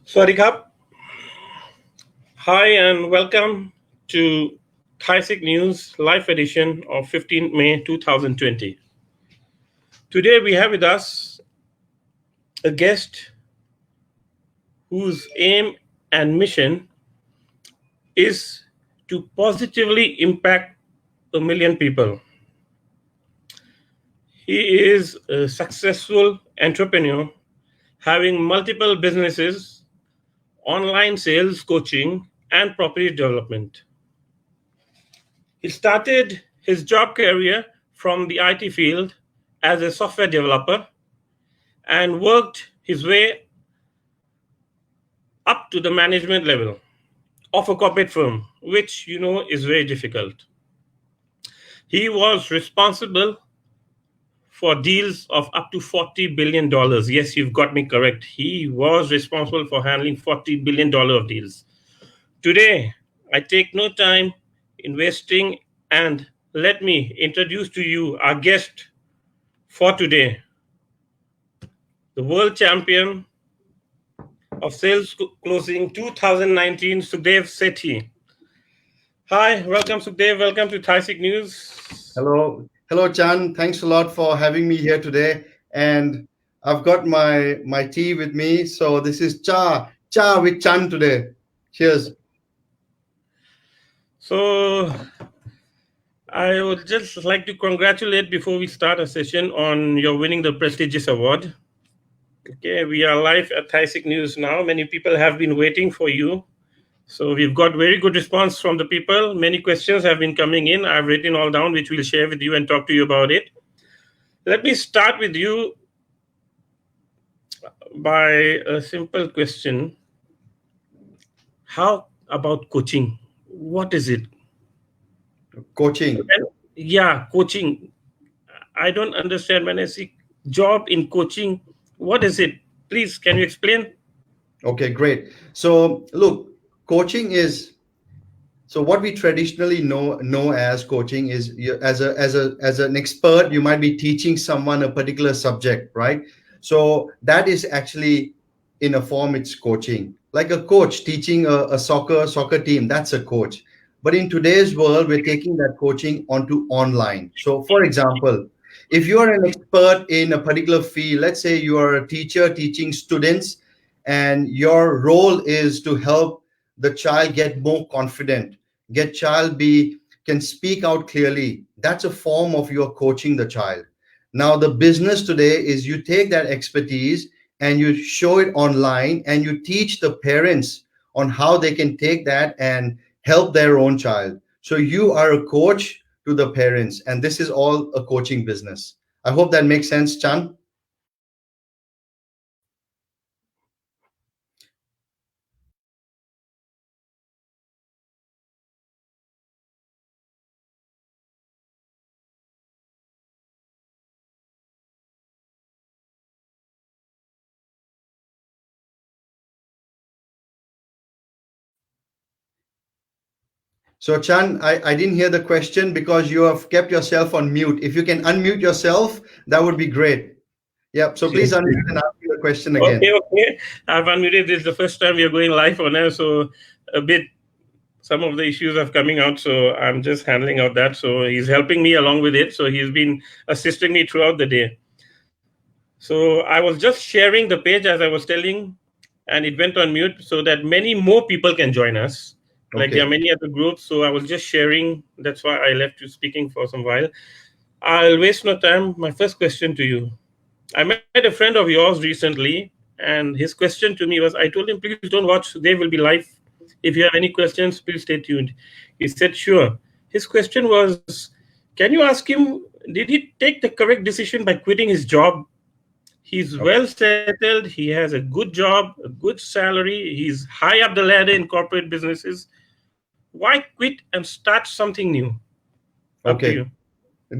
Swadikap. Hi and welcome to TSN News live edition of 15th May 2020. Today we have with us a guest whose aim and mission is to positively impact a million people. He is a successful entrepreneur having multiple businesses, online sales, coaching, and property development. He started his job career from the IT field as a software developer and worked his way up to the management level of a corporate firm, which you know is very difficult. He was responsible for deals of up to $40 billion. Yes, you've got me correct. He was responsible for handling $40 billion of deals. Today, I take no time investing and let me introduce to you our guest for today, the world champion of sales closing 2019, Sukhdev Sethi. Hi, welcome Sukhdev. Welcome to TSN News. Hello, Chan. Thanks a lot for having me here today. And I've got my tea with me. So this is cha with Chan today. Cheers. So I would just like to congratulate before we start a session on your winning the prestigious award. Okay, we are live at TSN News now. Many people have been waiting for you. So we've got very good response from the people. Many questions have been coming in. I've written all down, which we'll share with you and talk to you about it. Let me start with you by a simple question. How about coaching? What is it? Coaching. Yeah, coaching. I don't understand when I see job in coaching. What is it? Please, can you explain? Okay, great. So look, coaching is so what we traditionally know as coaching is as an expert, you might be teaching someone a particular subject, right? So that is actually in a form it's coaching. Like a coach teaching a soccer team, that's a coach. But in today's world, we're taking that coaching onto online. So for example, if you are an expert in a particular field, let's say you are a teacher teaching students, and your role is to help the child get more confident, get child be can speak out clearly. That's a form of your coaching the child. Now the business today is you take that expertise and you show it online and you teach the parents on how they can take that and help their own child. So you are a coach to the parents, and this is all a coaching business. I hope that makes sense, Chan. So, Chan, I didn't hear the question because you have kept yourself on mute. If you can unmute yourself, that would be great. Yep. So please unmute and ask me the question Okay, again. okay. I've unmuted. This is the first time we are going live on air, so a bit some of the issues are coming out. So I'm just handling out that. So he's helping me along with it. So he's been assisting me throughout the day. So I was just sharing the page as I was telling, and it went on mute so that many more people can join us. Like there are Okay. many other groups. So I was just sharing. That's why I left you speaking for some while. I'll waste no time. My first question to you. I met a friend of yours recently, and his question to me was, I told him, please don't watch, they will be live. If you have any questions, please stay tuned. He said, sure. His question was, can you ask him, did he take the correct decision by quitting his job? He's Okay. well settled, he has a good job, a good salary, he's high up the ladder in corporate businesses. Why quit and start something new? Up to you. Okay.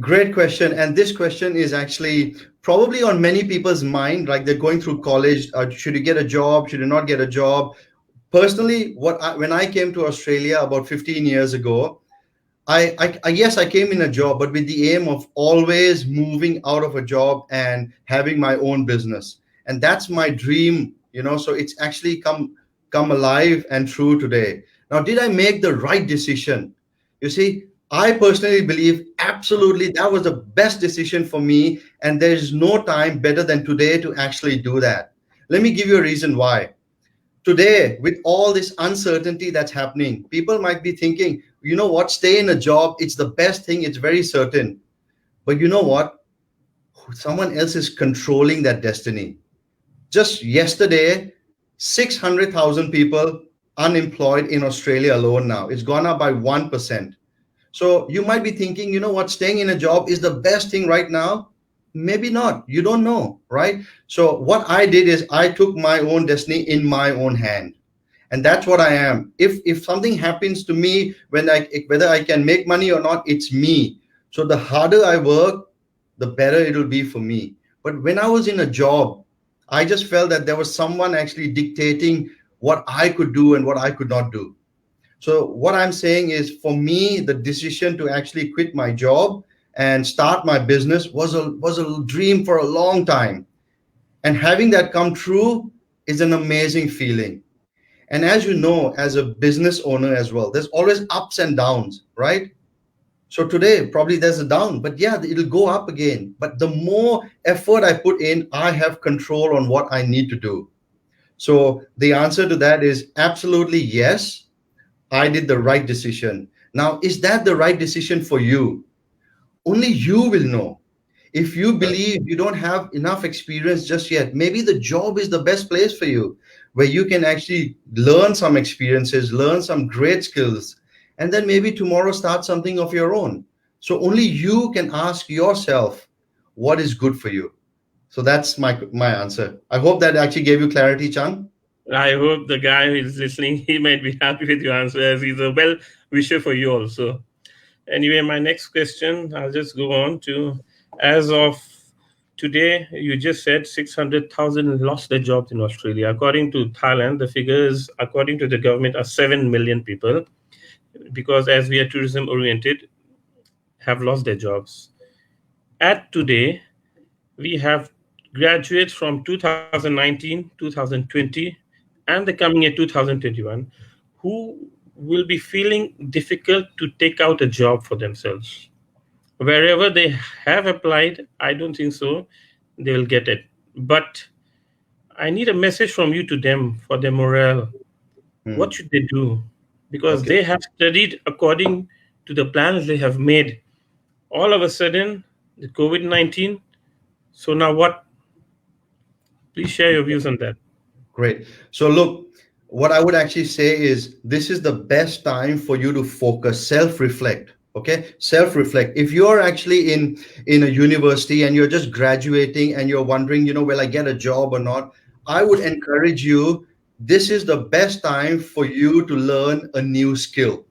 Great question. And this question is actually probably on many people's mind, like they're going through college. Should you get a job? Should you not get a job? Personally, when I came to Australia about 15 years ago, yes, I came in a job, but with the aim of always moving out of a job and having my own business. And that's my dream So it's actually come alive and true today. Now, did I make the right decision? You see, I personally believe absolutely that was the best decision for me, and there is no time better than today to actually do that. Let me give you a reason why. Today, with all this uncertainty that's happening, people might be thinking, you know what, stay in a job, it's the best thing, it's very certain. But you know what? Someone else is controlling that destiny. Just yesterday, 600,000 people unemployed in Australia alone now. It's gone up by 1%. So you might be thinking, you know what, staying in a job is the best thing right now. Maybe not. You don't know, right? So what I did is I took my own destiny in my own hand. And that's what I am. If something happens to me, whether I can make money or not, it's me. So the harder I work, the better it'll be for me. But when I was in a job, I just felt that there was someone actually dictating what I could do and what I could not do. So what I'm saying is, for me, the decision to actually quit my job and start my business was a dream for a long time. And having that come true is an amazing feeling. And as you know, as a business owner as well, there's always ups and downs, right? So today, probably there's a down, but yeah, it'll go up again. But the more effort I put in, I have control on what I need to do. So the answer to that is absolutely yes, I did the right decision. Now, is that the right decision for you? Only you will know. If you Right. believe you don't have enough experience just yet, maybe the job is the best place for you, where you can actually learn some experiences, learn some great skills, and then maybe tomorrow start something of your own. So only you can ask yourself what is good for you. So that's my answer. I hope that actually gave you clarity, Chan. I hope the guy who is listening, he might be happy with your answer, as he's a well wisher for you also. Anyway, my next question, I'll just go on to, as of today, you just said 600,000 lost their jobs in Australia. According to Thailand, the figures, according to the government, are 7 million people, because as we are tourism oriented, have lost their jobs. At today, we have graduates from 2019, 2020, and the coming year 2021 who will be feeling difficult to take out a job for themselves. Wherever they have applied, I don't think so, they will get it. But I need a message from you to them for their morale. What Hmm. should they do? Because Okay. they have studied according to the plans they have made. All of a sudden, the COVID 19. So now what? Please share your views on that. Great. So look, what I would actually say is this is the best time for you to focus, self-reflect. Okay, self-reflect. If you're actually in a university and you're just graduating and you're wondering, will I get a job or not? I would encourage you. This is the best time for you to learn a new skill.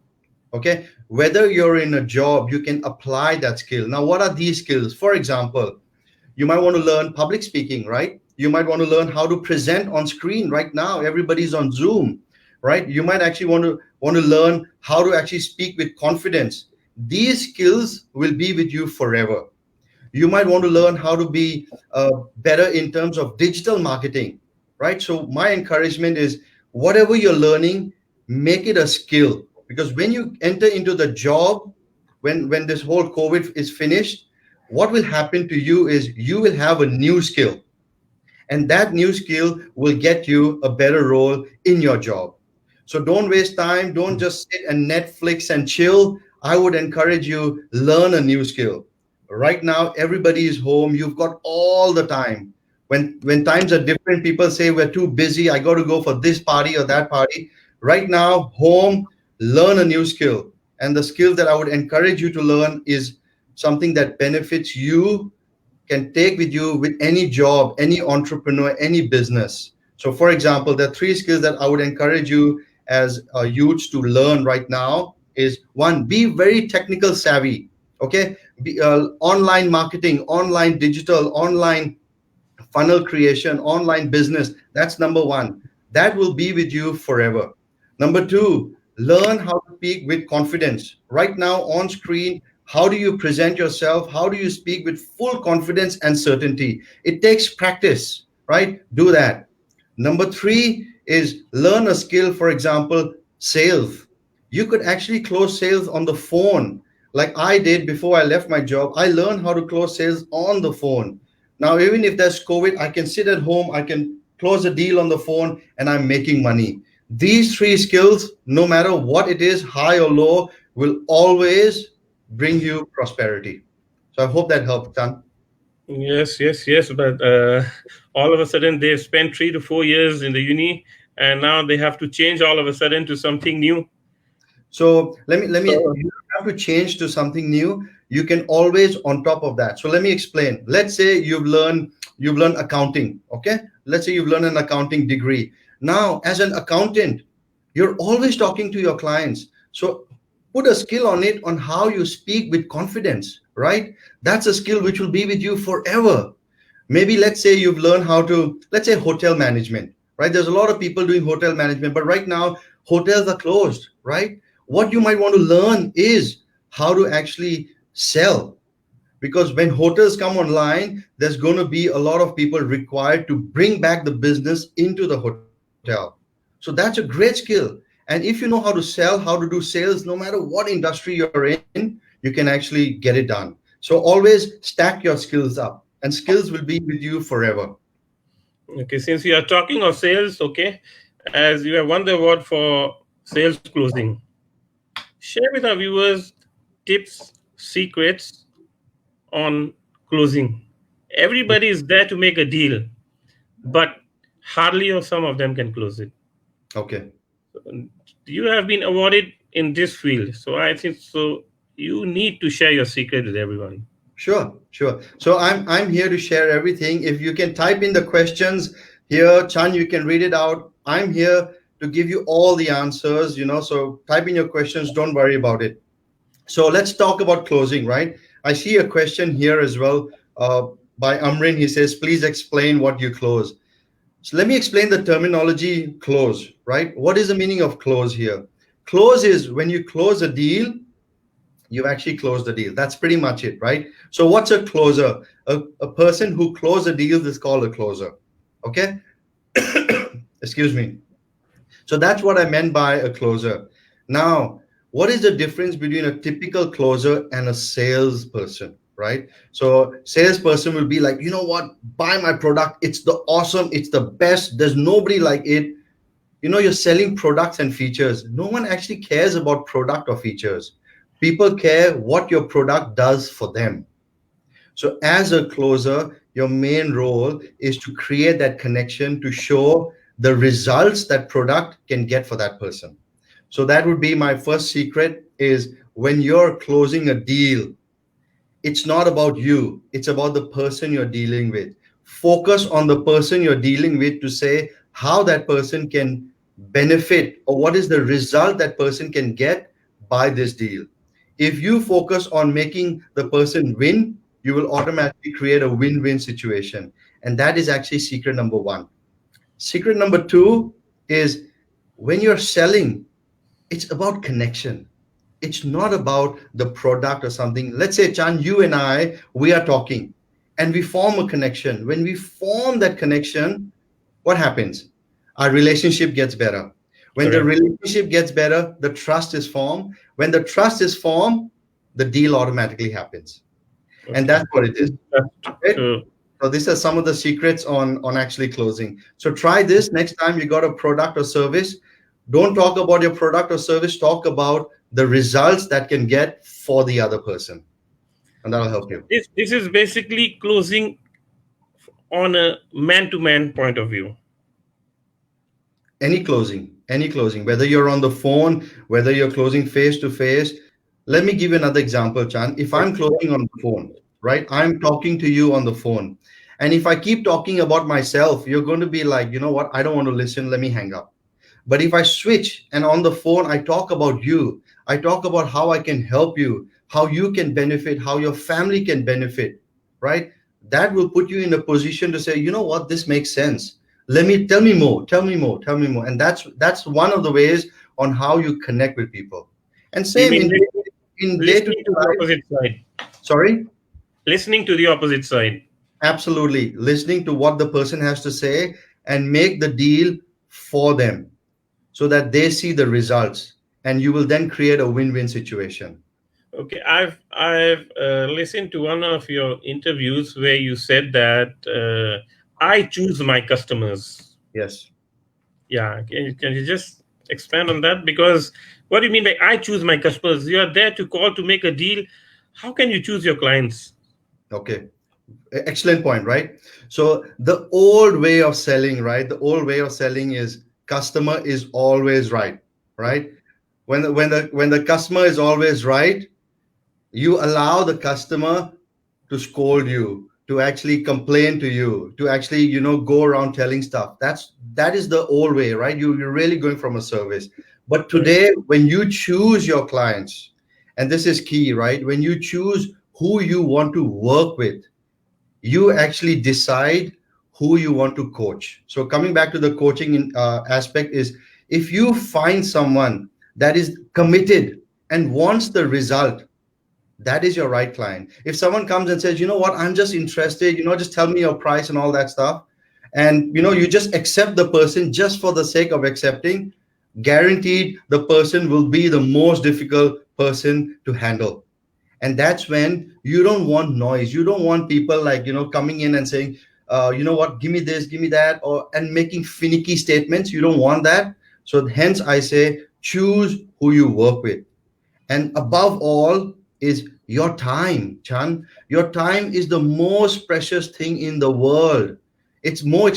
Okay, whether you're in a job, you can apply that skill. Now, what are these skills? For example, you might want to learn public speaking, right? You might want to learn how to present on screen. Right now everybody's on Zoom, right? You might actually want to learn how to actually speak with confidence. These skills will be with you forever. You might want to learn how to be better in terms of digital marketing, right? So my encouragement is, whatever you're learning, make it a skill, because when you enter into the job, when this whole COVID is finished, what will happen to you is you will have a new skill, and that new skill will get you a better role in your job. So don't waste time, don't just sit and Netflix and chill. I would encourage you, learn a new skill. Right now everybody is home, you've got all the time. When times are different, people say we're too busy, I got to go for this party or that party. Right now, home, learn a new skill. And the skill that I would encourage you to learn is something that benefits you, can take with you with any job, any entrepreneur, any business. So, for example, the three skills that I would encourage you as a youth to learn right now is, one, be very technical savvy. Okay, online marketing, online digital, online funnel creation, online business. That's number one. That will be with you forever. Number two, learn how to speak with confidence. Right now on screen, how do you present yourself? How do you speak with full confidence and certainty? It takes practice, right? Do that. Number three is learn a skill, for example, sales. You could actually close sales on the phone, like I did before I left my job. I learned how to close sales on the phone. Now, even if there's COVID, I can sit at home, I can close a deal on the phone, and I'm making money. These three skills, no matter what it is, high or low, will always bring you prosperity. So I hope that helped, Tan. Yes, yes, yes. But all of a sudden, they've spent 3 to 4 years in the uni, and now they have to change all of a sudden to something new. So let me So, you have to change to something new. You can always on top of that. So let me explain. Let's say you've learned accounting. Okay. Let's say you've learned an accounting degree. Now, as an accountant, you're always talking to your clients. So put a skill on it on how you speak with confidence, right? That's a skill which will be with you forever. Maybe let's say you've learned how to, let's say, hotel management, right? There's a lot of people doing hotel management, but right now hotels are closed, right? What you might want to learn is how to actually sell, because when hotels come online, there's going to be a lot of people required to bring back the business into the hotel. So that's a great skill. And if you know how to sell, how to do sales, no matter what industry you're in, you can actually get it done. So always stack your skills up, and skills will be with you forever. okay, since we are talking of sales, okay, as you have won the award for sales closing, share with our viewers tips, secrets on closing. Everybody is there to make a deal, but hardly or some of them can close it. Okay. You have been awarded in this field, so I think so. You need to share your secret with everyone. Sure, sure. So I'm here to share everything. If you can type in the questions here, Chan, you can read it out. I'm here to give you all the answers, so type in your questions, don't worry about it. So let's talk about closing, right? I see a question here as well by Amrin. He says, please explain what you close. So let me explain the terminology close, right? What is the meaning of close here? Close is when you close a deal, you've actually closed the deal. That's pretty much it, right? So what's a closer? A person who closes a deal is called a closer. Okay? Excuse me. So that's what I meant by a closer. Now, what is the difference between a typical closer and a salesperson, right? So salesperson will be like, you know what? Buy my product. It's the awesome. It's the best. There's nobody like it. You're selling products and features. No one actually cares about product or features. People care what your product does for them. So as a closer, your main role is to create that connection to show the results that product can get for that person. So that would be my first secret is when you're closing a deal, it's not about you, it's about the person you're dealing with. Focus on the person you're dealing with to say how that person can benefit or what is the result that person can get by this deal. If you focus on making the person win, you will automatically create a win-win situation, and that is actually secret number one. Secret number two is when you're selling, it's about connection. It's not about the product or something. Let's say, Chan, you and I, we are talking and we form a connection. When we form that connection, what happens? Our relationship gets better. When the Correct. relationship gets better, the trust is formed. When the trust is formed, the deal automatically happens. And Okay. that's what it is. Right? So So these are some of the secrets on actually closing. So try this next time you got a product or service. Don't talk about your product or service. Talk about the results that can get for the other person, and that'll help you. this is basically closing on a man-to-man point of view. Any closing, whether you're on the phone, whether you're closing face to face. Let me give you another example, Chan. If I'm closing on the phone, right, I'm talking to you on the phone, and if I keep talking about myself, you're going to be like, you know what, I don't want to listen, let me hang up. But if I switch and on the phone, I talk about you, I talk about how I can help you, how you can benefit, how your family can benefit, right? That will put you in a position to say, you know what, this makes sense. Let me tell me more, tell me more, tell me more. And that's one of the ways on how you connect with people. And You same mean in day-to-day listening to the life. opposite side? Sorry. Listening to the opposite side. Absolutely. Listening to what the person has to say and make the deal for them so that they see the results, and you will then create a win-win situation. Okay, I've listened to one of your interviews where you said that I choose my customers. Yes. Yeah, can you just expand on that? Because what do you mean by I choose my customers? You are there to call to make a deal. How can you choose your clients? Okay. Excellent point, right? So the old way of selling, right? The old way of selling is customer is always right, right? When the customer is always right, you allow the customer to scold you, to actually complain to you, to actually, go around telling stuff. That is the old way, right? You're really going from a service. But today, when you choose your clients, and this is key, right? When you choose who you want to work with, you actually decide who you want to coach. So coming back to the coaching aspect is, if you find someone that is committed and wants the result, that is your right client. If someone comes and says, you know what, I'm just interested, just tell me your price and all that stuff, and you just accept the person just for the sake of accepting, guaranteed the person will be the most difficult person to handle. And that's when you don't want noise. You don't want people like, coming in and saying, you know what, give me this, give me that, or and making finicky statements. You don't want that. So hence I say, choose who you work with. And above all is your time, Chan. Your time is the most precious thing in the world. It's more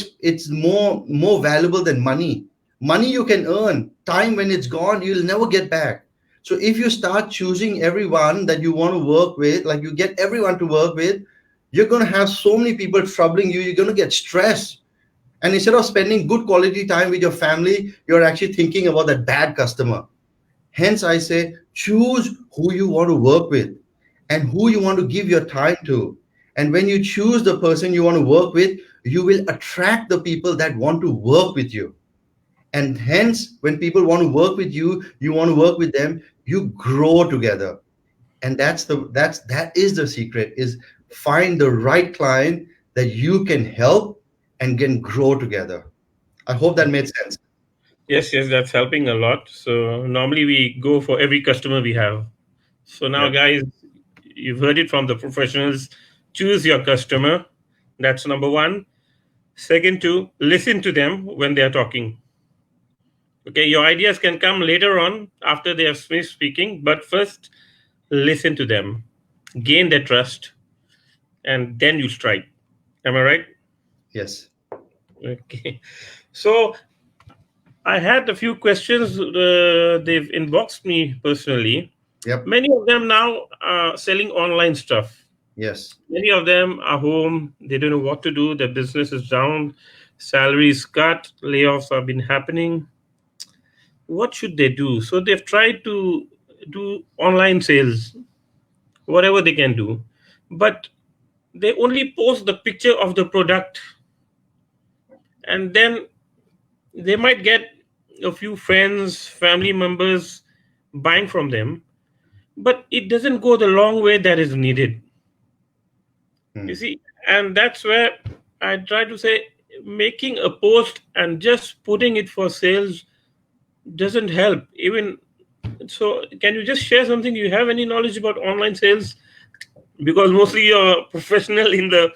valuable than money. Money you can earn. Time, when it's gone, you'll never get back. So if you start choosing everyone that you want to work with, like you get everyone to work with, you're going to have so many people troubling you. You're going to get stressed. And instead of spending good quality time with your family, you're actually thinking about that bad customer. Hence, I say, choose who you want to work with and who you want to give your time to. And when you choose the person you want to work with, you will attract the people that want to work with you. And hence, when people want to work with you, you want to work with them, you grow together. And that is the secret, is find the right client that you can help and can grow together. I hope that made sense. Yes, yes, that's helping a lot. So normally we go for every customer we have. So now, Yep. guys, you've heard it from the professionals. Choose your customer. That's number one. Second, to listen to them when they are talking. Okay, your ideas can come later on after they have finished speaking, but first, listen to them, gain their trust, and then you strike. Am I right? Yes. Okay. So I had a few questions. They've inboxed me personally. Yep. Many of them now are selling online stuff. Yes. Many of them are home. They don't know what to do. Their business is down. Salaries cut. Layoffs have been happening. What should they do? So they've tried to do online sales, whatever they can do, but they only post the picture of the product, and then they might get a few friends, family members buying from them, but it doesn't go the long way that is needed. You Hmm. see, and that's where I try to say making a post and just putting it for sales doesn't help. Even so, can you just share something? Do you have any knowledge about online sales? Because mostly you're a professional in the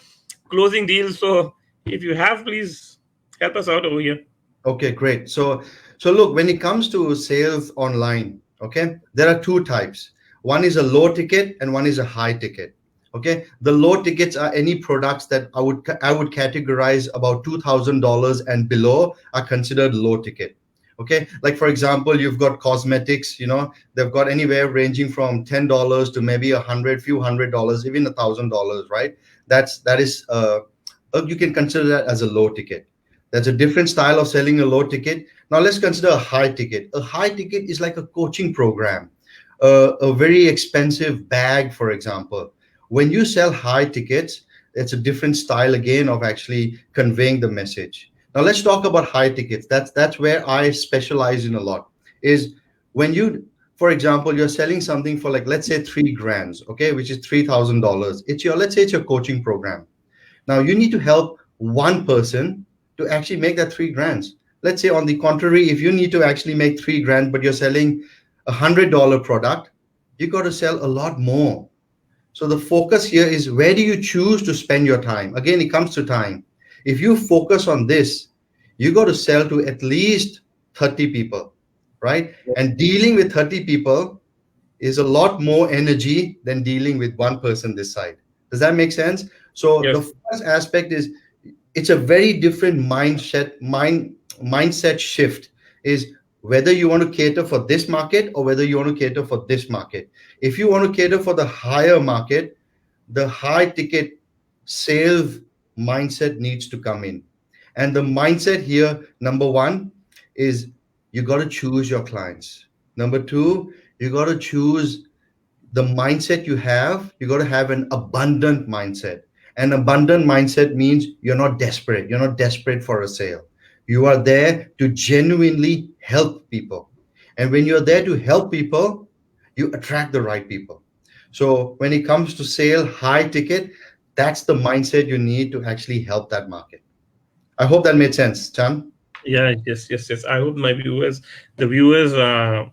closing deals. So if you have, please help us out over here. Okay, great. So look, when it comes to sales online, okay, there are two types. One is a low ticket and one is a high ticket. Okay, the low tickets are any products that I would categorize about $2,000 and below are considered low ticket. Okay, like for example, you've got cosmetics. They've got anywhere ranging from $10 to maybe few $100, even $1,000. Right? You can consider that as a low ticket. That's a different style of selling a low ticket. Now let's consider a high ticket. A high ticket is like a coaching program, a very expensive bag, for example. When you sell high tickets, it's a different style again of actually conveying the message. Now let's talk about high tickets. That's where I specialize in a lot. Is when you, for example, you're selling something for, like, let's say 3 grand, okay, which is $3,000. Let's say it's your coaching program. Now you need to help one person to actually make that 3 grand. Let's say on the contrary, if you need to actually make 3 grand, but you're selling $100 product, you got to sell a lot more. So the focus here is, where do you choose to spend your time? Again, it comes to time. If you focus on this, you got to sell to at least 30 people, right? And dealing with 30 people is a lot more energy than dealing with one person this side. Does that make sense? So the Yes. first aspect is, it's a very different mindset shift, is whether you want to cater for this market or whether you want to cater for this market. If you want to cater for the higher market, the high ticket sales mindset needs to come in. And the mindset here, number one, is you got to choose your clients. Number two, you got to choose the mindset you have. You got to have an abundant mindset. An abundant mindset means you're not desperate. You're not desperate for a sale. You are there to genuinely help people. And when you're there to help people, you attract the right people. So when it comes to sale, high ticket, that's the mindset you need to actually help that market. I hope that made sense, Chan. Yeah, yes, yes, yes. I hope the viewers are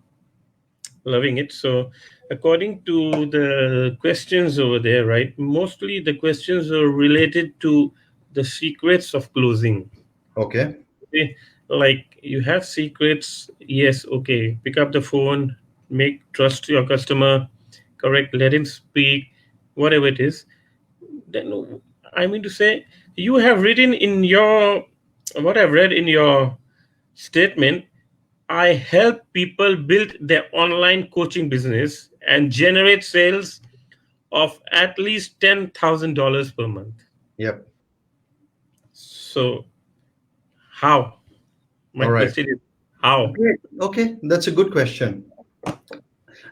loving it. So, according to the questions over there, right, mostly the questions are related to the secrets of closing. Okay. Okay, like you have secrets, yes, okay. Pick up the phone, make trust your customer, correct, let him speak, whatever it is. Then I mean to say, you have written in your what I've read in your statement, I help people build their online coaching business and generate sales of at least $10,000 per month. Yep. So, how? My All right. question is, how? Great. Okay. That's a good question.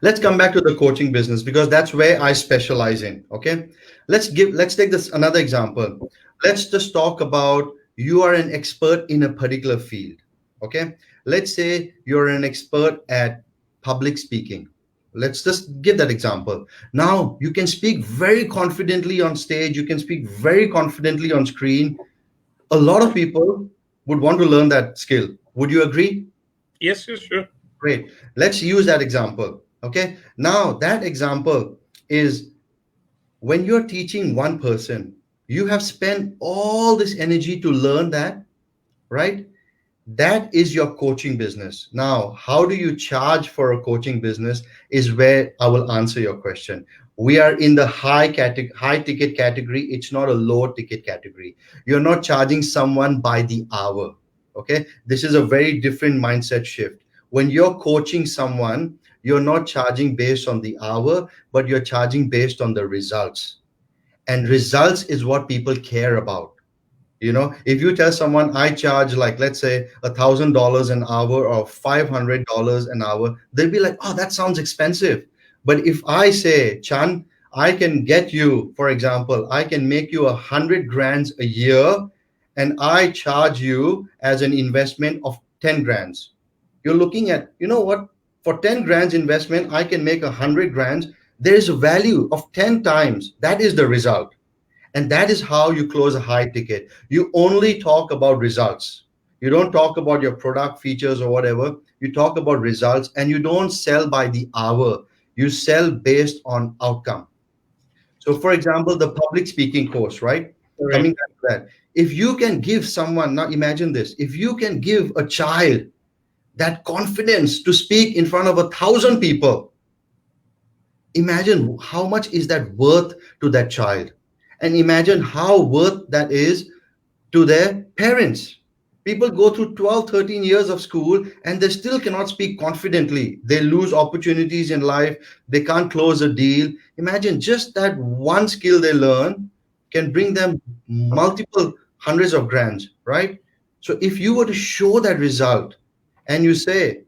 Let's come back to the coaching business, because that's where I specialize in. Okay, let's take this another example. Let's just talk about, you are an expert in a particular field. Okay, let's say you're an expert at public speaking. Let's just give that example. Now you can speak very confidently on stage, you can speak very confidently on screen. A lot of people would want to learn that skill. Would you agree? Yes, yes, sure. Great. Let's use that example. Okay. Now, that example is, when you're teaching one person, you have spent all this energy to learn that, right? That is your coaching business. Now, how do you charge for a coaching business is where I will answer your question. We are in the high ticket category. It's not a low ticket category. You're not charging someone by the hour. Okay. This is a very different mindset shift. When you're coaching someone, you're not charging based on the hour, but you're charging based on the results. And results is what people care about. If you tell someone, I charge, like, let's say $1,000 an hour or $500 an hour, they'll be like, oh, that sounds expensive. But if I say, Chan, I can get you, for example, I can make you 100 grand a year, and I charge you as an investment of 10 grand. You're looking at, you know what, for 10 grand investment I can make 100 grand. There is a value of 10 times. That is the result. And that is how you close a high ticket. You only talk about results. You don't talk about your product features or whatever. You talk about results, and you don't sell by the hour. You sell based on outcome. So, for example, the public speaking course, right? Coming Correct. back to that, if you can give someone, now imagine this, if you can give a child that confidence to speak in front of 1,000 people, imagine how much is that worth to that child, and imagine how worth that is to their parents. People go through 12, 13 years of school and they still cannot speak confidently. They lose opportunities in life. They can't close a deal. Imagine just that one skill they learn can bring them multiple hundreds of grands, right? So if you were to show that result, and you say,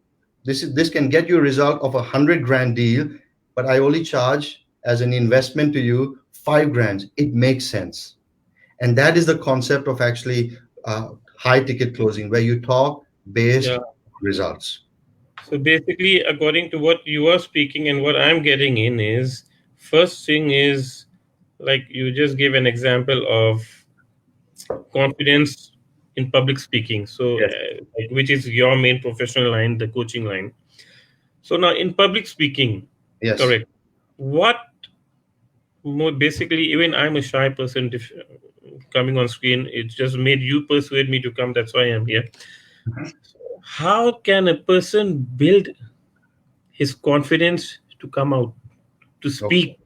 this can get you a result of 100 grand deal, but I only charge as an investment to you 5 grand, it makes sense. And that is the concept of actually high ticket closing, where you talk based Yeah. on results. So basically, according to what you are speaking and what I'm getting in is, first thing is, like you just gave an example of confidence in public speaking. So, Yes. like, which is your main professional line, the coaching line. So now in public speaking, Yes. correct. What more basically, even I'm a shy person. Coming on screen, it just made you persuade me to come. That's why I'm here. How can a person build his confidence to come out to Okay. speak?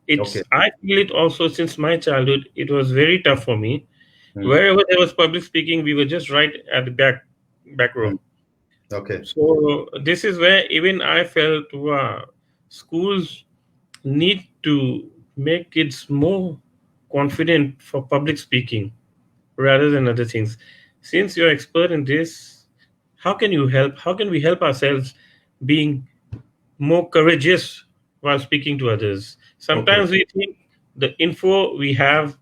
It's Okay. I feel it also since my childhood. It was very tough for me. Hmm. Wherever there was public speaking, we were just right at the back row. Hmm. Okay. So this is where even I felt, wow, schools need to make kids more confident for public speaking rather than other things. Since you're expert in this, how can you help? How can we help ourselves being more courageous while speaking to others? Okay. Sometimes we think the info we have,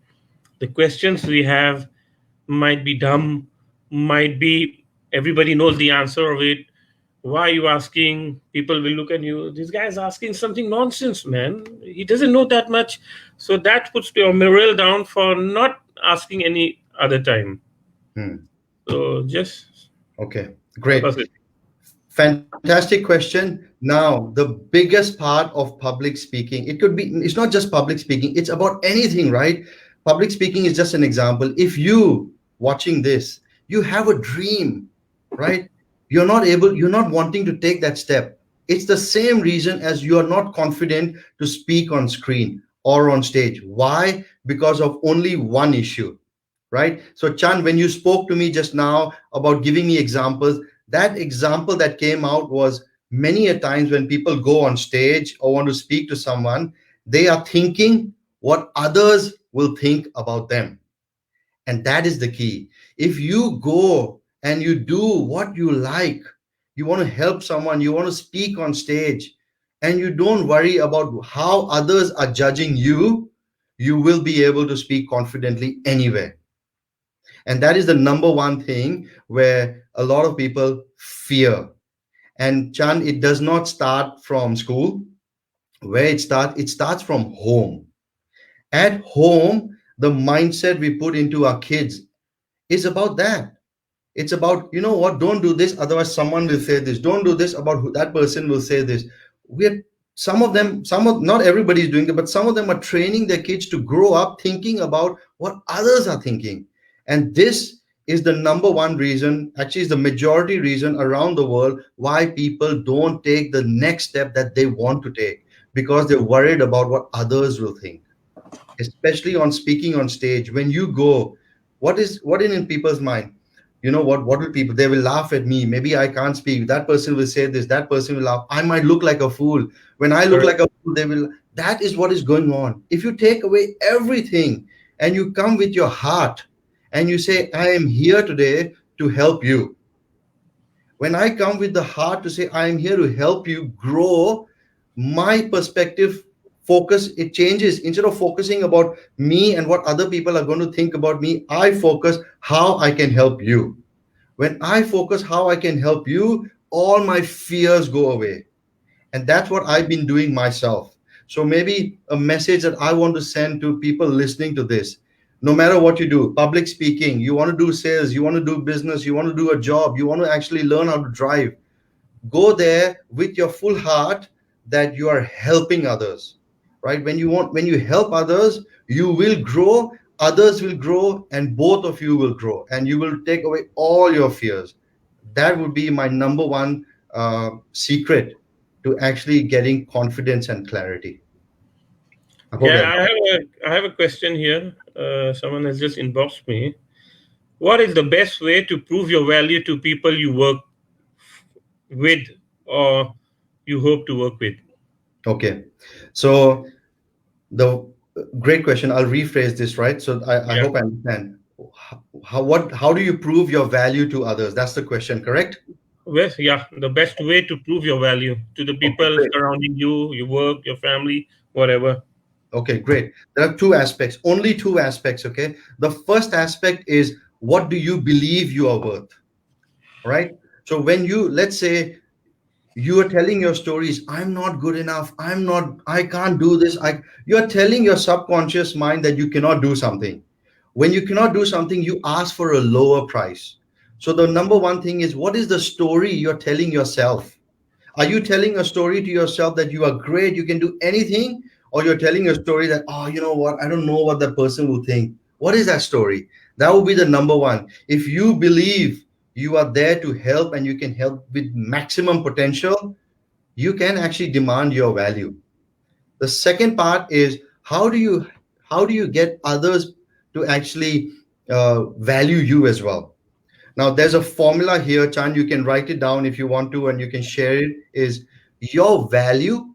the questions we have might be dumb, might be everybody knows the answer of it. Why are you asking? People will look at you. This guy is asking something nonsense, man. He doesn't know that much. So that puts your morale down for not asking any other time. Hmm. So just Okay. help Great. us with. Fantastic question. Now, the biggest part of public speaking, it could be, it's not just public speaking, it's about anything, right? Public speaking is just an example. If you watching this, you have a dream, right? You're not wanting to take that step. It's the same reason as you are not confident to speak on screen or on stage. Why? Because of only one issue, right? So, Chan, when you spoke to me just now about giving me examples, that example that came out was many a times when people go on stage or want to speak to someone, they are thinking what others will think about them. And that is the key. If you go and you do what you like, you want to help someone, you want to speak on stage, and you don't worry about how others are judging you, you will be able to speak confidently anywhere. And that is the number one thing where a lot of people fear. And Chan, it does not start from school. Where it starts from home. At home, the mindset we put into our kids is about that. It's about, you know what, don't do this, otherwise someone will say this. Don't do this, about who that person will say this. We're some of them, some of not everybody is doing it, but some of them are training their kids to grow up thinking about what others are thinking. And this is the number one reason, actually, is the majority reason around the world why people don't take the next step that they want to take, because they're worried about what others will think, especially on speaking on stage. When you go, what in people's mind, you know what will people, they will laugh at me, maybe I can't speak, that person will say this, that person will laugh, I might look like a fool. When I look Correct. like a fool, they will, that is what is going on. If you take away everything and you come with your heart and you say, I am here today to help you. When I come with the heart to say, I am here to help you grow, my perspective focus, it changes. Instead of focusing about me and what other people are going to think about me, I focus how I can help you. When I focus how I can help you, all my fears go away. And that's what I've been doing myself. So maybe a message that I want to send to people listening to this: no matter what you do, public speaking, you want to do sales, you want to do business, you want to do a job, you want to actually learn how to drive, go there with your full heart, that you are helping others. Right? When you help others, you will grow, others will grow, and both of you will grow, and you will take away all your fears. That would be my number one secret to actually getting confidence and clarity. I hope Yeah, that. I have a question here. Someone has just inboxed me. What is the best way to prove your value to people you work with or you hope to work with? Okay, so the great question, I'll rephrase this, right? So I Yeah. hope I understand. How do you prove your value to others? That's the question, correct? Well, yeah, the best way to prove your value to the Okay, people great. surrounding you, your work, your family, whatever. Okay, great. There are two aspects, only two aspects. Okay, the first aspect is, what do you believe you are worth, right? So when you, let's say, you are telling your stories, I'm not good enough, I can't do this, you're telling your subconscious mind that you cannot do something. When you cannot do something, you ask for a lower price. So the number one thing is, what is the story you're telling yourself? Are you telling a story to yourself that you are great, you can do anything? Or you're telling a story that, oh, you know what, I don't know what that person will think. What is that story? That will be the number one. If you believe you are there to help and you can help with maximum potential, you can actually demand your value. The second part is, how do you get others to actually value you as well? Now, there's a formula here, Chan. You can write it down if you want to, and you can share it. Is your value,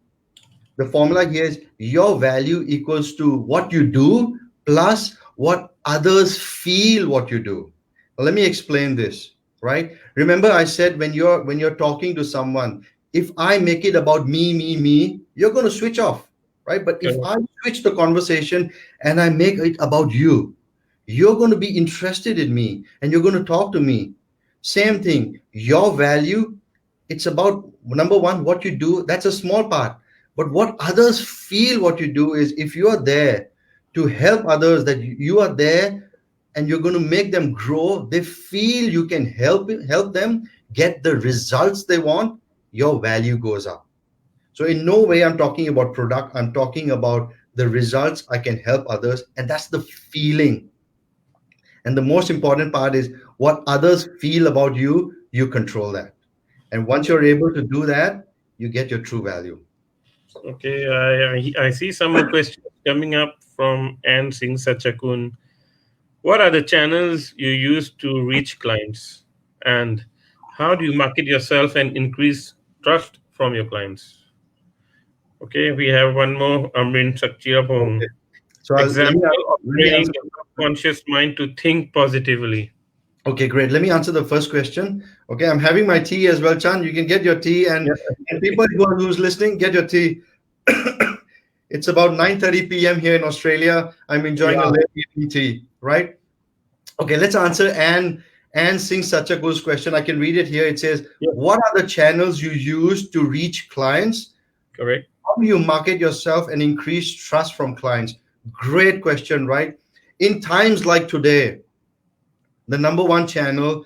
the formula here is your value equals to what you do plus what others feel what you do. Let me explain this, right? Remember, I said when you're talking to someone, if I make it about me, you're going to switch off, right? But if Correct. I switch the conversation and I make it about you, you're going to be interested in me and you're going to talk to me. Same thing, your value, it's about number one, what you do, that's a small part. But what others feel what you do is, if you are there to help others, that you are there and you're going to make them grow, they feel you can help them get the results they want, your value goes up. So in no way I'm talking about product, I'm talking about the results I can help others, and that's the feeling. And the most important part is what others feel about you, you control that. And once you're able to do that, you get your true value. Okay, I see some more questions coming up from Anne Singh Sachakun. What are the channels you use to reach clients? And how do you market yourself and increase trust from your clients? Okay, we have one more, Amrin Okay. Sakchirapong. So Example of let me training answer. the subconscious mind to think positively. Okay, great. Let me answer the first question. Okay, I'm having my tea as well, Chan. You can get your tea, Yeah. and people who's listening, get your tea. It's about 9:30 p.m. here in Australia. I'm enjoying a Yeah. late evening tea, right? Okay, let's answer Anne Singh Sachaku's question. I can read it here. It says, Yeah. "What are the channels you use to reach clients? Correct. How do you market yourself and increase trust from clients?" Great question, right? In times like today, the number one channel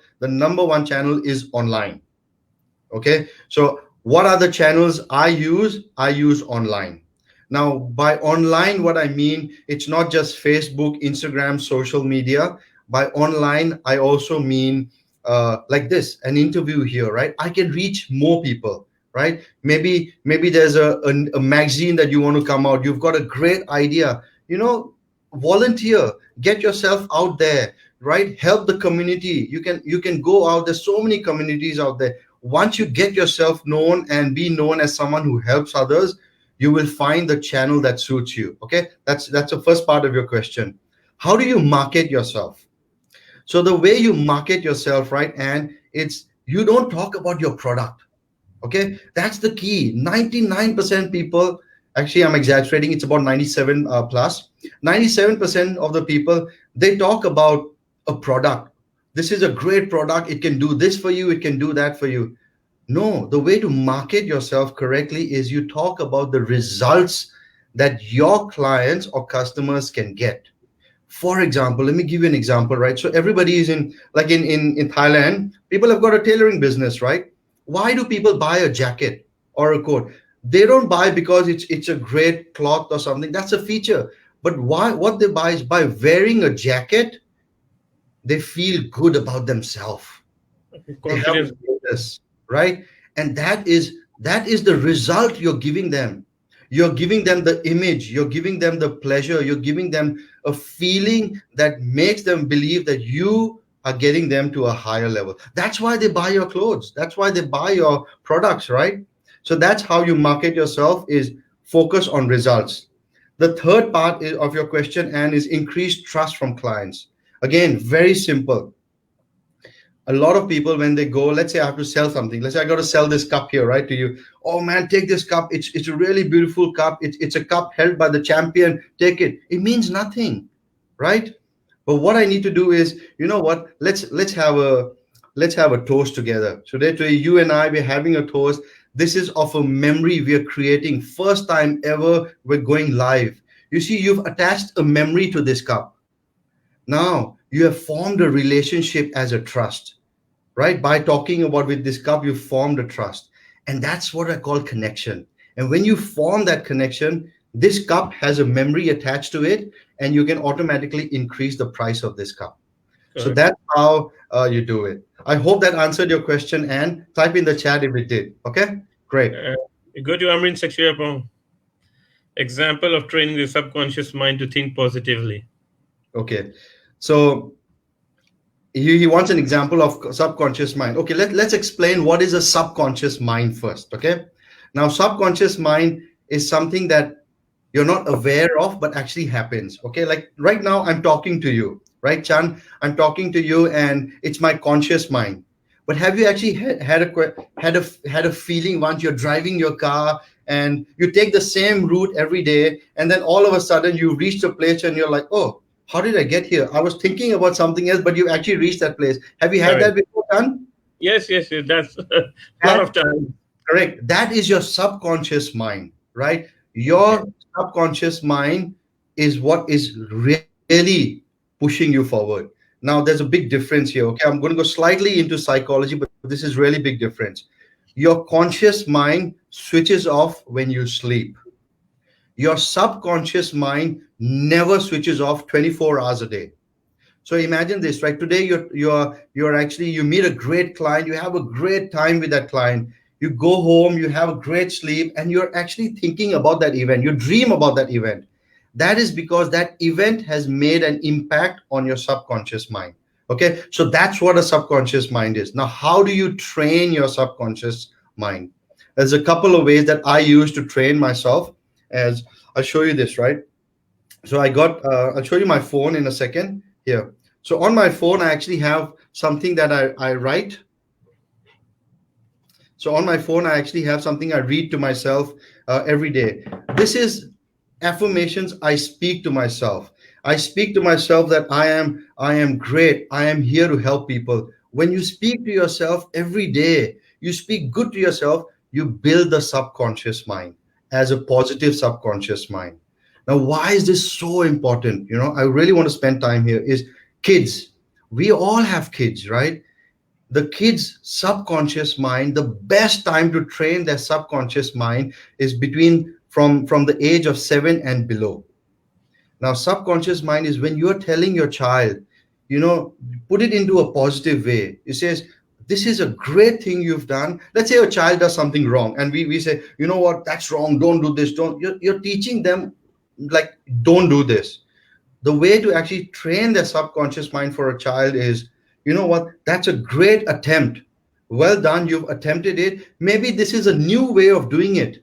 is online. Okay, so what are the channels I use online. Now, by online, what I mean, it's not just Facebook, Instagram, social media. By online, I also mean like this, an interview here, right? I can reach more people, right? Maybe there's a magazine that you want to come out, you've got a great idea, volunteer, get yourself out there, right? Help the community. You can go out, there's so many communities out there. Once you get yourself known and be known as someone who helps others, you will find the channel that suits you. Okay, that's the first part of your question. How do you market yourself? So the way you market yourself, right, and it's, you don't talk about your product. Okay, that's the key. 99% people, actually I'm exaggerating, it's about 97 plus 97% of the people, they talk about a product. This is a great product, it can do this for you, it can do that for you. No, the way to market yourself correctly is you talk about the results that your clients or customers can get. For example, let me give you an example, right? So everybody is in, like in Thailand, people have got a tailoring business, right? Why do people buy a jacket or a coat? They don't buy because it's a great cloth or something. That's a feature. But why, what they buy is, by wearing a jacket, they feel good about themselves, they have Confidence. status, right? And that is the result you're giving them. You're giving them the image, you're giving them the pleasure, you're giving them a feeling that makes them believe that you are getting them to a higher level. That's why they buy your clothes, that's why they buy your products, right? So that's how you market yourself, is focus on results. The third part of your question, and is increase trust from clients. Again, very simple. A lot of people, when they go, let's say I have to sell something, let's say I got to sell this cup here, right, to you. Oh man, take this cup, it's a really beautiful cup, it's a cup held by the champion, take it. It means nothing, right? But what I need to do is, you know what, let's have a toast together. So today you and I, we're having a toast. This is of a memory we are creating, first time ever we're going live. You see, you've attached a memory to this cup. Now you have formed a relationship as a trust, right? By talking about with this cup, you formed a trust. And that's what I call connection. And when you form that connection, this cup has a memory attached to it, and you can automatically increase the price of this cup. So Correct. that's how you do it. I hope that answered your question, and type in the chat if it did. Okay, great. Uh, you go to Amrin Section. Example of training the subconscious mind to think positively. Okay, so he wants an example of subconscious mind. Okay, let's explain what is a subconscious mind first. Okay, now subconscious mind is something that you're not aware of but actually happens. Okay, like right now I'm talking to you, right, Chan? I'm talking to you and it's my conscious mind. But have you actually had a feeling once you're driving your car and you take the same route every day, and then all of a sudden you reach the place and you're like, oh, how did I get here? I was thinking about something else, but you actually reached that place. Have you had Correct. that before, Chan? Yes, yes, yes. That's a lot That of time. Correct. That is your subconscious mind, right? Okay. Your subconscious mind is what is really pushing you forward. Now, there's a big difference here. Okay, I'm going to go slightly into psychology, but this is really big difference. Your conscious mind switches off when you sleep. Your subconscious mind never switches off 24 hours a day. So imagine this, right? Today you're actually, you meet a great client, you have a great time with that client. You go home, you have a great sleep, and you're actually thinking about that event. You dream about that event. That is because that event has made an impact on your subconscious mind. Okay, so that's what a subconscious mind is. Now, how do you train your subconscious mind? There's a couple of ways that I use to train myself. As I'll show you this, right? So I'll show you my phone in a second here. So on my phone I actually have something that I write. So on my phone I actually have something I read to myself every day. This is affirmations I speak to myself. I speak to myself that I am great, I am here to help people. When you speak to yourself every day, you speak good to yourself, you build the subconscious mind as a positive subconscious mind. Now, why is this so important? I really want to spend time here. Is kids. We all have kids, right? The kids' subconscious mind, the best time to train their subconscious mind is between from the age of 7 and below. Now, subconscious mind is when you're telling your child, you know, put it into a positive way. It says, this is a great thing you've done. Let's say a child does something wrong, and we say, you know what, that's wrong. Don't do this. Don't. You're teaching them, like, don't do this. The way to actually train their subconscious mind for a child is, you know what, that's a great attempt. Well done. You've attempted it. Maybe this is a new way of doing it.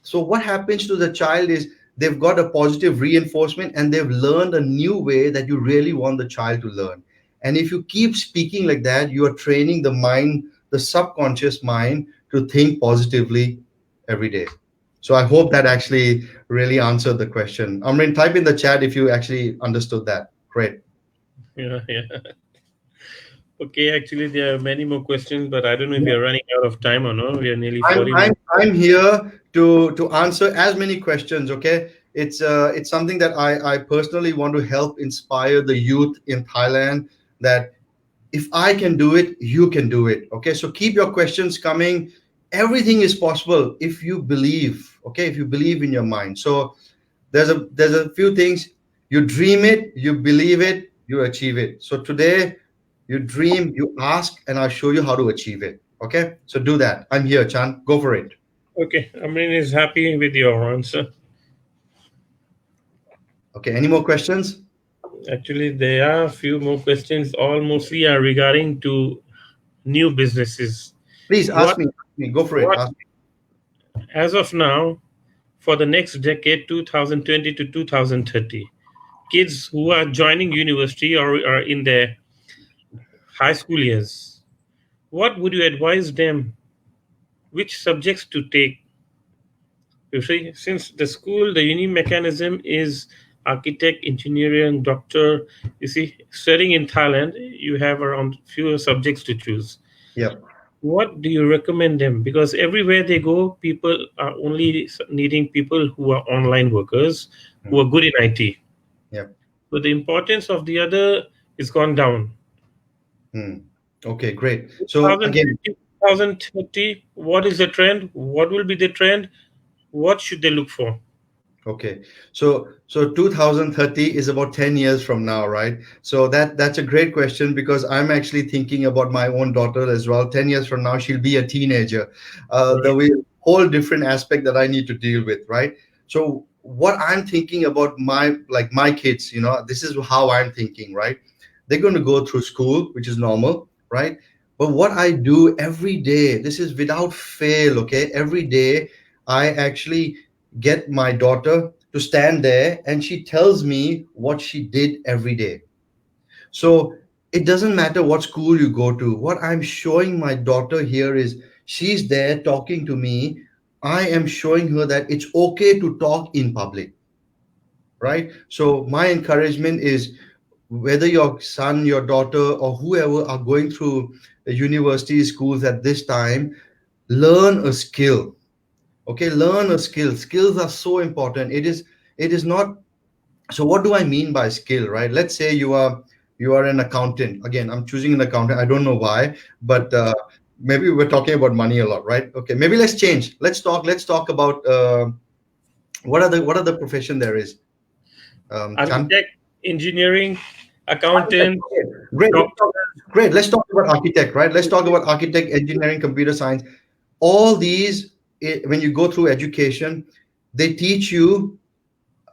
So what happens to the child is they've got a positive reinforcement and they've learned a new way that you really want the child to learn. And if you keep speaking like that, you are training the mind, the subconscious mind, to think positively every day. So I hope that actually really answered the question. Amrin, type in the chat if you actually understood that. Great. Yeah, yeah. Okay, actually, there are many more questions, but I don't know if we are running out of time or not. We are nearly I'm 40 I'm minutes. I'm here to answer as many questions. Okay, it's something that I personally want to help inspire the youth in Thailand, that if I can do it, you can do it. Okay, so keep your questions coming. Everything is possible if you believe. Okay, if you believe in your mind. So there's a few things. You dream it, you believe it, you achieve it. So today, you dream, you ask, and I'll show you how to achieve it. Okay, so do that. I'm here, Chan. Go for it. Okay, Amrin is happy with your answer. Okay, any more questions? Actually, there are a few more questions. All mostly are regarding to new businesses. Please ask What, me. Ask me. Go for it. what, Ask me. as of now, for the next decade, 2020 to 2030, kids who are joining university or are in their high school years, what would you advise them? Which subjects to take? You see, since the school, the uni mechanism is architect, engineering, doctor. You see, studying in Thailand, you have around fewer subjects to choose. Yep. What do you recommend them? Because everywhere they go, people are only needing people who are online workers, who Mm. are good in IT. Yep. but the importance of the other is gone down. Hmm. Okay, great. So again, 2020, 2030, what is the trend? What will be the trend? What should they look for? okay. So 2030 is about 10 years from now, right? So that's a great question because I'm actually thinking about my own daughter as well. 10 years from now, she'll be a teenager. The Right. way, whole different aspect that I need to deal with, right? So what I'm thinking about my kids, this is how I'm thinking, right? They're going to go through school, which is normal, right? But what I do every day, this is without fail, okay? Every day, I actually get my daughter to stand there and she tells me what she did every day. So it doesn't matter what school you go to. What I'm showing my daughter here is she's there talking to me. I am showing her that it's okay to talk in public, right? So my encouragement is whether your son, your daughter, or whoever are going through the university schools at this time, learn a skill. Okay, learn a skill. Skills are so important. It is not. So what do I mean by skill, right? Let's say you are an accountant. Again, I'm choosing an accountant. I don't know why, but maybe we're talking about money a lot, right? Okay, maybe let's change. Let's talk about what are the profession there is. Chan? Architect, engineering, Architect. accountant, Okay, great. Let's doctor. talk, great. Let's talk about architect, right? Let's talk about architect, engineering, computer science. All these, when you go through education, they teach you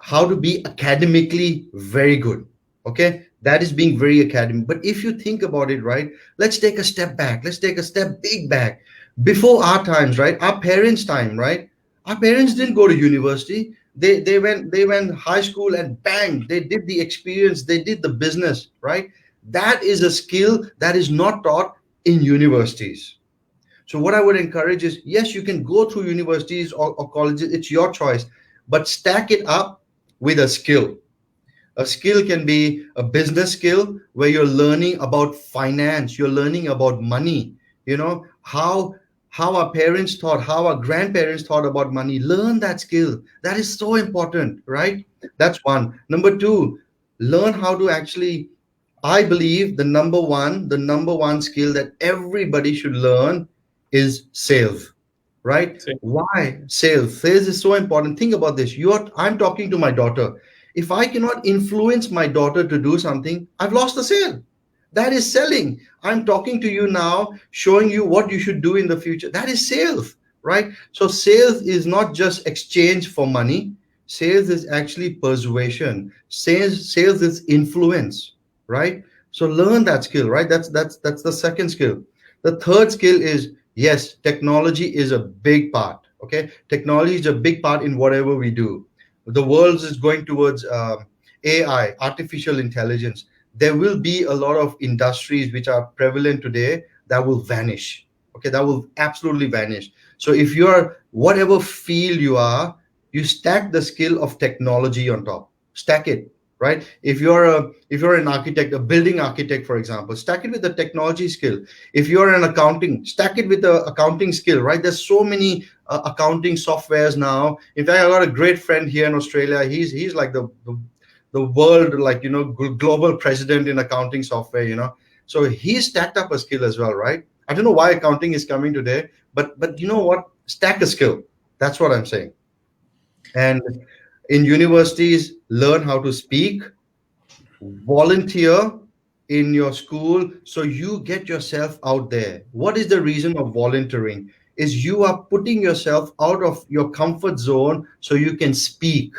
how to be academically very good. Okay, that is being very academic. But if you think about it, right, let's take a step back. Let's take a step big back. Before our times, right, our parents' time, right, our parents didn't go to university. They went high school and bang, they did the experience, they did the business, right? That is a skill that is not taught in universities. So what I would encourage is, yes, you can go through universities or colleges, it's your choice, but stack it up with a skill. A skill can be a business skill where you're learning about finance, you're learning about money, how our parents thought, how our grandparents thought about money. Learn that skill. That is so important, right? That's one. Number two, learn how to actually, I believe the number one skill that everybody should learn is sales, right? So, Why sales? Sales is so important. Think about this. I'm talking to my daughter. If I cannot influence my daughter to do something, I've lost the sale. That is selling. I'm talking to you now, showing you what you should do in the future. That is sales, right? So sales is not just exchange for money. Sales is actually persuasion. Sales is influence, right? So learn that skill, right? That's the second skill. The third skill is, yes, technology is a big part. Okay, technology is a big part in whatever we do. The world is going towards AI, artificial intelligence. There will be a lot of industries which are prevalent today that will vanish. Okay, that will absolutely vanish. So if you're whatever field you are, you stack the skill of technology on top. Stack it, right? If you're an architect, a building architect, for example, stack it with the technology skill. If you're an accounting, stack it with the accounting skill, right? There's so many accounting softwares now. In fact, I got a great friend here in Australia. He's like the world, like, global president in accounting software. So he stacked up a skill as well, right? I don't know why accounting is coming today, but you know what? Stack a skill. That's what I'm saying. And in universities, learn how to speak, volunteer in your school, so you get yourself out there. What is the reason of volunteering? Is you are putting yourself out of your comfort zone so you can speak.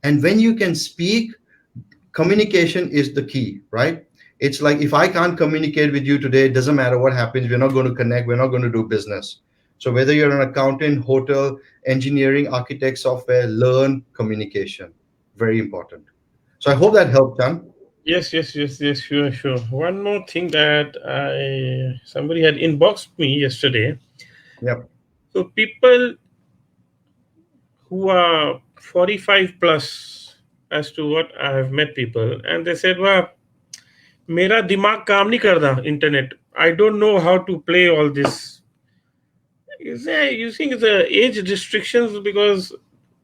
And when you can speak, communication is the key, right? It's like, if I can't communicate with you today, it doesn't matter what happens, we're not going to connect, we're not going to do business. So whether you're an accountant, hotel, engineering, architect, software, learn communication. Very important. So I hope that helped, Chan. yes, yes, yes, yes, sure, sure. One more thing that I somebody had inboxed me yesterday. Yep. So people who are 45 plus, as to what I have met people, and they said, "Well, मेरा दिमाग काम नहीं करता internet. I don't know how to play all this." Is there you think the age restrictions because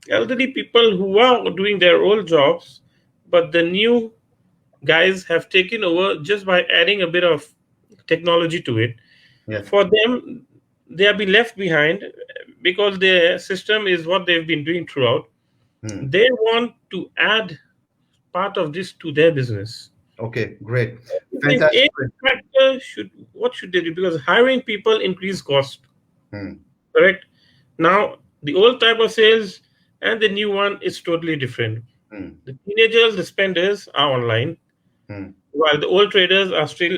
elderly people who are doing their old jobs, but the new guys have taken over just by adding a bit of technology to it. Yeah. For them, they have been left behind because their system is what they've been doing throughout. Hmm. They want to add part of this to their business. Okay, great. I think a Fantastic. factor should, what should they do? Because hiring people increase cost, Hmm. correct? Now the old type of sales and the new one is totally different. Hmm. The teenagers, the spenders are online, Hmm. while the old traders are still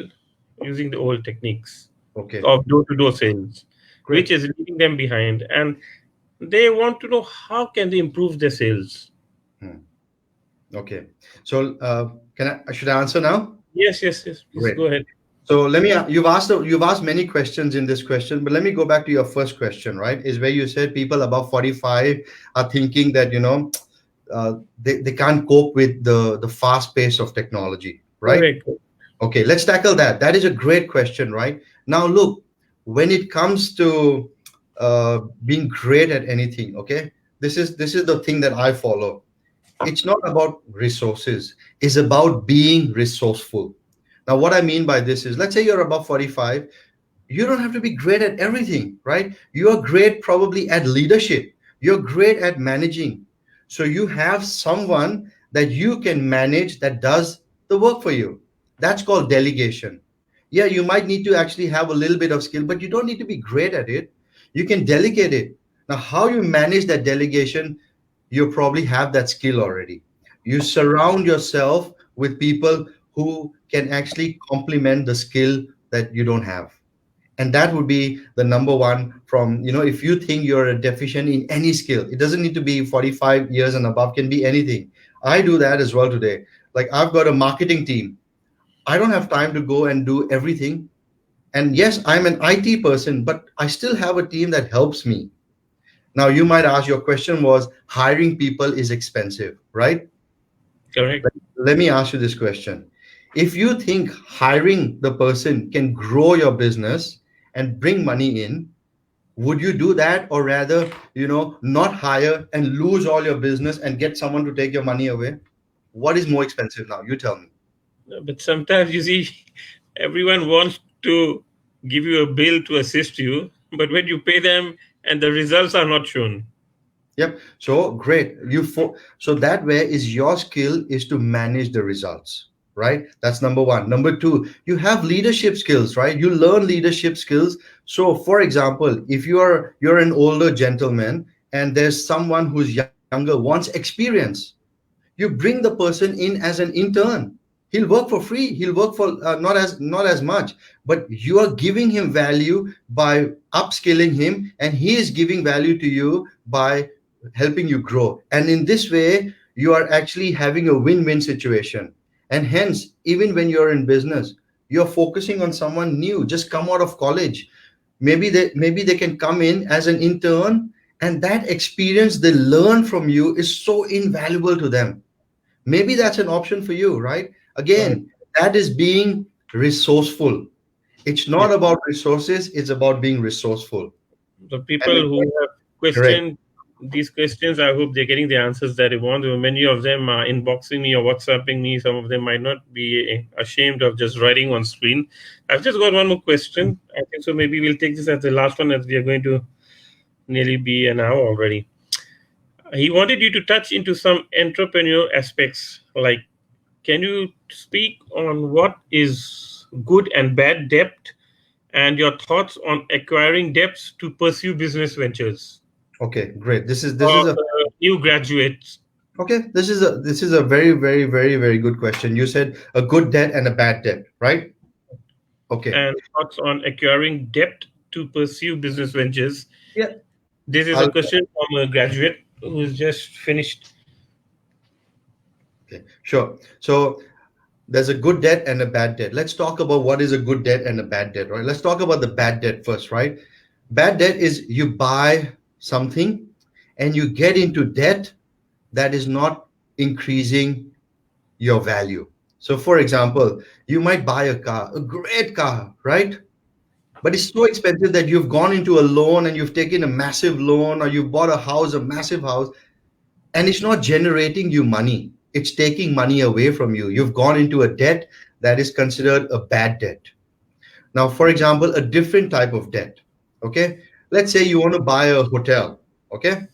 using the old techniques Okay, of door-to-door sales, which great. is leaving them behind. And they want to know how can they improve their sales. Hmm. Okay. So, can I should I answer now? Yes, yes, yes. Please Great. go ahead. So you've asked many questions in this question, but let me go back to your first question, right? Is where you said people above 45 are thinking that they can't cope with the fast pace of technology, right? Correct. Okay, let's tackle that. That is a great question, right? Now, look, when it comes to being great at anything, okay, this is the thing that I follow. It's not about resources, it's about being resourceful. Now, what I mean by this is, let's say you're above 45, you don't have to be great at everything, right? You're great probably at leadership, you're great at managing. So you have someone that you can manage that does the work for you. That's called delegation. Yeah, you might need to actually have a little bit of skill, but you don't need to be great at it. You can delegate it. Now, how you manage that delegation, you probably have that skill already. You surround yourself with people who can actually complement the skill that you don't have, and that would be the number one. From if you think you're a deficient in any skill, it doesn't need to be 45 years and above, can be anything. I do that as well today. Like, I've got a marketing team. I don't have time to go and do everything. And yes, I'm an IT person, but I still have a team that helps me. Now, you might ask, your question was hiring people is expensive, right? Correct. Let me ask you this question. If you think hiring the person can grow your business and bring money in, would you do that, or rather, not hire and lose all your business and get someone to take your money away? What is more expensive now? You tell me. But sometimes you see, everyone wants to give you a bill to assist you, but when you pay them and the results are not shown. Yep. So great. So that way is your skill is to manage the results, right? That's number one. Number two, you have leadership skills, right? You learn leadership skills. So, for example, if you're an older gentleman and there's someone who's younger, wants experience, you bring the person in as an intern. He'll work for free. He'll work for not as much, but you are giving him value by upskilling him, and he is giving value to you by helping you grow. And in this way, you are actually having a win-win situation. And hence, even when you're in business, you're focusing on someone new, just come out of college. Maybe they can come in as an intern, and that experience they learn from you is so invaluable to them. Maybe that's an option for you, right? Correct. Again, that is being resourceful. It's Yeah. not about resources, it's about being resourceful. The people And who have correct. questioned these questions, I hope they're getting the answers that they want. Many of them are inboxing me or WhatsApping me. Some of them might not be ashamed of just writing on screen. I've just got one more question. I think so. Maybe we'll take this as the last one, as we are going to nearly be an hour already. He wanted you to touch into some entrepreneurial aspects. Like, can you speak on what is good and bad debt and your thoughts on acquiring debts to pursue business ventures Okay, great. This is for a new graduates, okay. This is a very, very, very, very good question. You said a good debt and a bad debt, right? Okay. and thoughts on acquiring debt to pursue business ventures? Yeah. This is a I'll, question from a graduate who's just finished. okay, sure. So there's a good debt and a bad debt. Let's talk about what is a good debt and a bad debt, right? Let's talk about the bad debt first, right? Bad debt is you buy something and you get into debt that is not increasing your value. So, for example, you might buy a car, a great car, right? But it's so expensive that you've gone into a loan and you've taken a massive loan, or you've bought a house, a massive house, and it's not generating you money. it's taking money away from you. You've gone into a debt that is considered a bad debt. Now, for example, a different type of debt. Okay. Let's say you want to buy a hotel. Okay.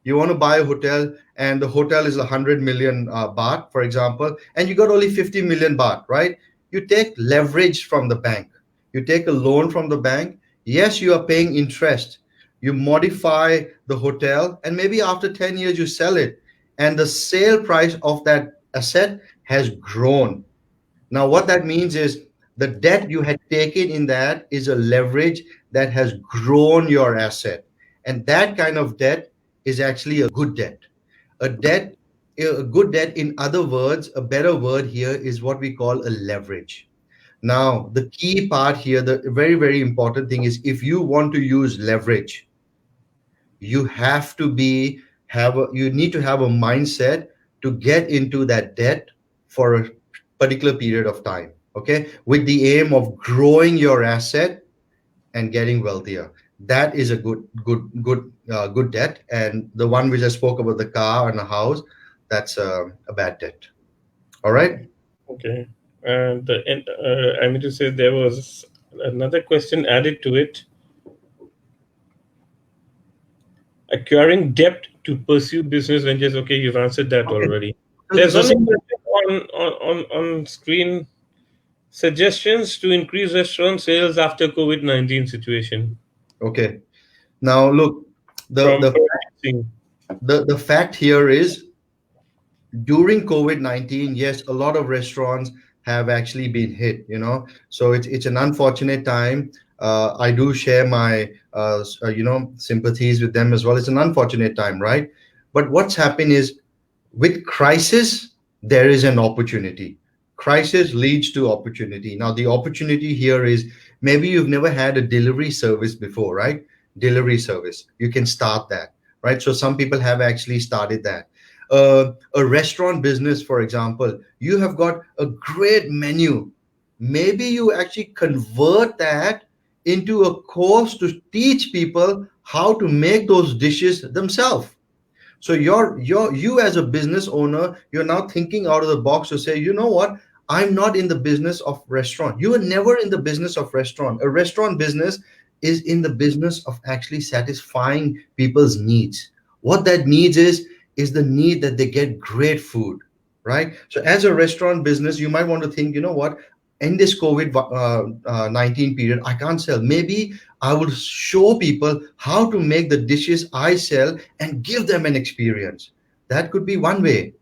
You want to buy a hotel and the hotel is 100 million baht, for example, and you got only 50 million baht, right? You take leverage from the bank. You take a loan from the bank. Yes, you are paying interest. You modify the hotel, and maybe after 10 years, you sell it. And the sale price of that asset has grown. Now, what that means is the debt you had taken in that is a leverage that has grown your asset. And that kind of debt is actually a good debt. A debt, a good debt, in other words, a better word here is what we call a leverage. Now, the key part here, the very, very important thing is if you want to use leverage, you have to be you need to have a mindset to get into that debt for a particular period of time, okay, with the aim of growing your asset and getting wealthier. That is a good debt. And the one which I spoke about, the car and the house, that's a bad debt. All right. Okay. And I mean to say there was another question added to it. Acquiring debt to pursue business ventures. Okay, you've answered that Okay. already. So, There's so one more see, question on screen. Suggestions to increase restaurant sales after COVID-19 situation okay, now look, the from the purchasing. the fact here is during COVID-19, yes, a lot of restaurants have actually been hit, so it's an unfortunate time. I do share my sympathies with them as well. It's an unfortunate time, right? But what's happened is, with crisis there is an opportunity. Crisis leads to opportunity. Now the opportunity here is, maybe you've never had a delivery service before, right? Delivery service, you can start that, right? So some people have actually started that. A restaurant business, for example, you have got a great menu. Maybe you actually convert that into a course to teach people how to make those dishes themselves. So you as a business owner, you're now thinking out of the box to say, you know what? I'm not in the business of restaurant. You are never in the business of restaurant. A restaurant business is in the business of actually satisfying people's needs. What that needs is the need that they get great food, right? So as a restaurant business, you might want to think, you know what? In this COVID 19 period, I can't sell. Maybe I will show people how to make the dishes I sell and give them an experience. That could be one way.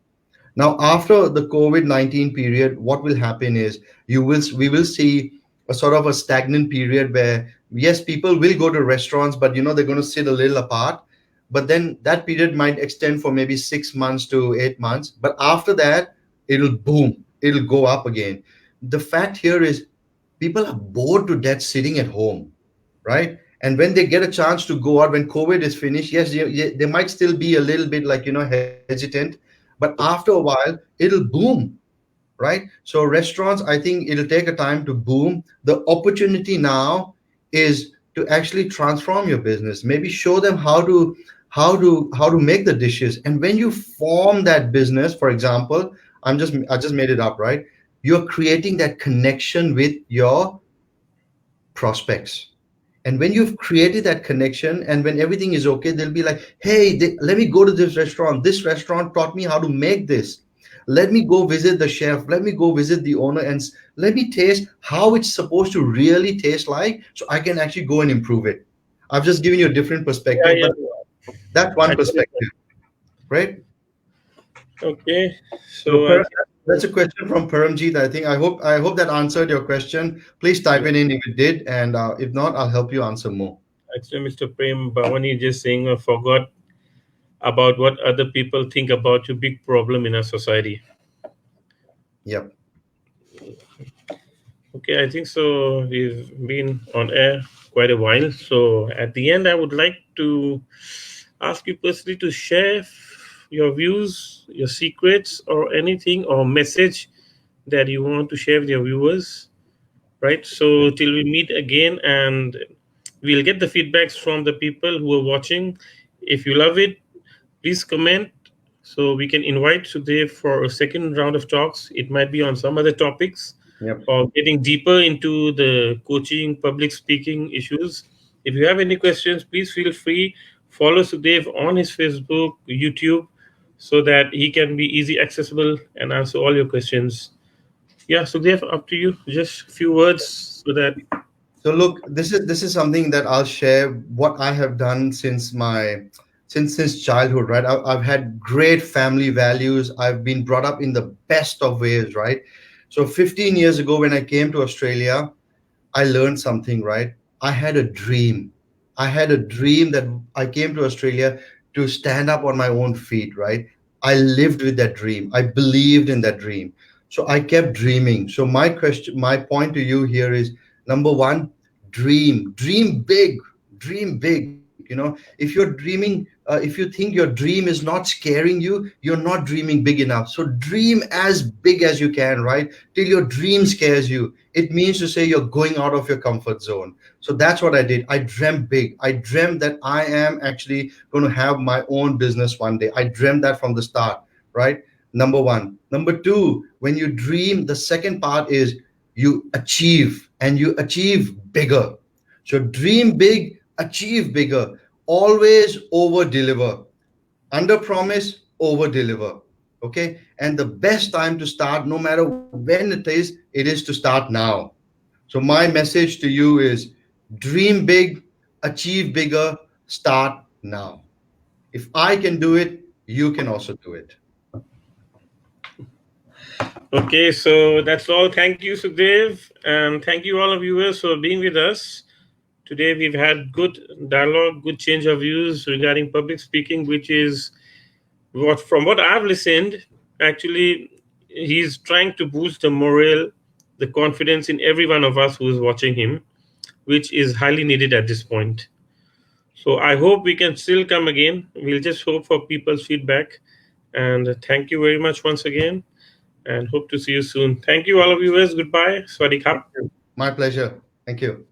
Now, after the COVID-19 period, what will happen is we will see a sort of a stagnant period where, yes, people will go to restaurants, but they're going to sit a little apart. But then that period might extend for maybe 6 months to 8 months. But after that, it'll boom, it'll go up again. The fact here is, people are bored to death sitting at home, right? And when they get a chance to go out when COVID is finished, yes, they might still be a little bit like hesitant, but after a while it'll boom, right? So restaurants, I think it'll take a time to boom. The opportunity now is to actually transform your business. Maybe show them how to make the dishes. And when you form that business, for example, I just made it up, right? You're creating that connection with your prospects. And when you've created that connection and when everything is okay, they'll be like, hey, let me go to this restaurant. This restaurant taught me how to make this. Let me go visit the chef. Let me go visit the owner and let me taste how it's supposed to really taste like, so I can actually go and improve it. I've just given you a different Yeah, perspective, but yeah. that's I one got it. perspective, right? Okay, So so I think that's a question from Paramjeet. I hope that answered your question. Please type yeah, it in if it did, and if not, I'll help you answer more. actually, Mr. Prem Bhavani just saying I forgot about what other people think about your big problem in our society. Yep. Okay, I think so. We've been on air quite a while. So at the end, I would like to ask you personally to share your views, your secrets, or anything or message that you want to share with your viewers. Right. So till we meet again, and we'll get the feedbacks from the people who are watching. If you love it, please comment. So we can invite Sukhdev for a second round of talks. It might be on some other topics Yep. or getting deeper into the coaching, public speaking issues. If you have any questions, please feel free. Follow Sukhdev on his Facebook, YouTube, so that he can be easy accessible and answer all your questions. Yeah, Sukhdev, up to you. Just a few words so that. So look, this is something that I'll share what I have done since childhood, right? I've had great family values. I've been brought up in the best of ways, right? So 15 years ago, when I came to Australia, I learned something, right? I had a dream. I had a dream that I came to Australia to stand up on my own feet, right? I lived with that dream. I believed in that dream. So I kept dreaming. So my point to you here is number one, dream big, dream big. If you're dreaming, if you think your dream is not scaring you, you're not dreaming big enough. So dream as big as you can, right? Till your dream scares you. It means to say you're going out of your comfort zone. So that's what I did. I dreamt big. I dreamt that I am actually going to have my own business one day. I dreamt that from the start, right? Number one. Number two, when you dream, the second part is you achieve, and you achieve bigger. So dream big, achieve bigger. Always over deliver. Under promise, over deliver. Okay. And the best time to start, no matter when it is to start now. So my message to you is dream big, achieve bigger, start now. If I can do it, you can also do it. Okay, so that's all. Thank you, Sukhdev. And thank you, all of viewers, for being with us. Today, we've had good dialogue, good change of views regarding public speaking, which is from what I've listened, actually, he's trying to boost the morale, the confidence in every one of us who is watching him, which is highly needed at this point. So I hope we can still come again. We'll just hope for people's feedback. And thank you very much once again. And hope to see you soon. Thank you, all of you. Goodbye. Swadee Thank Khap. you. My pleasure. Thank you.